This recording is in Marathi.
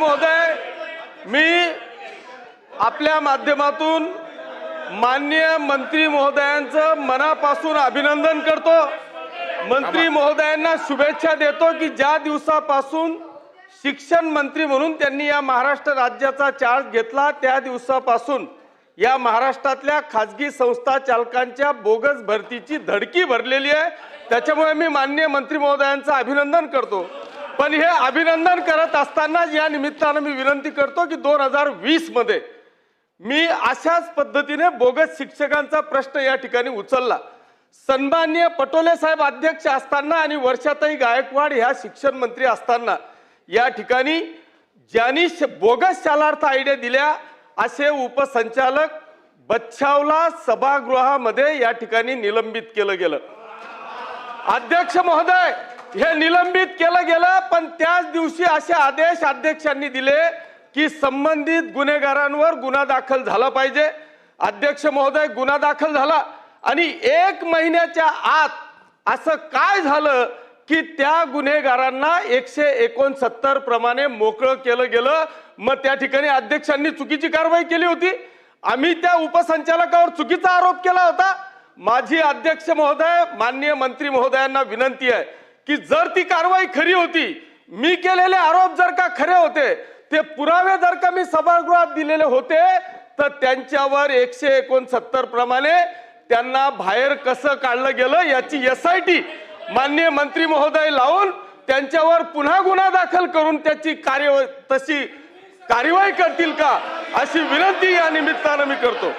महोदय, मी आपल्या माध्यमातून माननीय मंत्री महोदयांचं मनापासून अभिनंदन करतो। मंत्री महोदयांना शुभेच्छा देतो की ज्या दिवसापासून शिक्षण मंत्री म्हणून त्यांनी या महाराष्ट्र राज्याचा चार्ज घेतला त्या दिवसापासून या महाराष्ट्रातल्या खासगी संस्था चालकांच्या बोगस भरतीची धडकी भरलेली आहे। त्याच्यामुळे मी माननीय मंत्री महोदयांचं अभिनंदन करतो। पण हे अभिनंदन करत असताना या निमित्ताने मी विनंती करतो की 2020 मध्ये मी अशाच पद्धतीने बोगस शिक्षकांचा प्रश्न या ठिकाणी उचलला। सन्माननीय पटोले साहेब अध्यक्ष असताना आणि वर्षाताई गायकवाड ह्या शिक्षण मंत्री असताना या ठिकाणी ज्यांनी बोगस शालार्थ आयडिया दिल्या असे उपसंचालक बच्छावला सभागृहामध्ये या ठिकाणी निलंबित केलं गेलं। अध्यक्ष महोदय, हे निलंबित केलं गेलं, पण त्याच दिवशी असे आदेश अध्यक्षांनी दिले की संबंधित गुन्हेगारांवर गुन्हा दाखल झाला पाहिजे। अध्यक्ष महोदय, गुन्हा दाखल झाला आणि 1 महिन्याच्या आत असं काय झालं की त्या गुन्हेगारांना 169 प्रमाणे मोकळं केलं गेलं। मग त्या ठिकाणी अध्यक्षांनी चुकीची कारवाई केली होती। आम्ही त्या उपसंचालकावर चुकीचा आरोप केला होता। माझी अध्यक्ष महोदय, माननीय मंत्री महोदयांना विनंती आहे की जर ती कारवाई खरी होती, मी केलेले आरोप जर का खरे होते, ते पुरावे जर का मी सभागृहात दिलेले होते, तर त्यांच्यावर 169 प्रमाणे त्यांना बाहेर कसं काढलं गेलं याची SIT माननीय मंत्री महोदय लावून त्यांच्यावर पुन्हा गुन्हा दाखल करून त्याची तशी कार्यवाही करतील का, अशी विनंती या निमित्ताने मी करतो।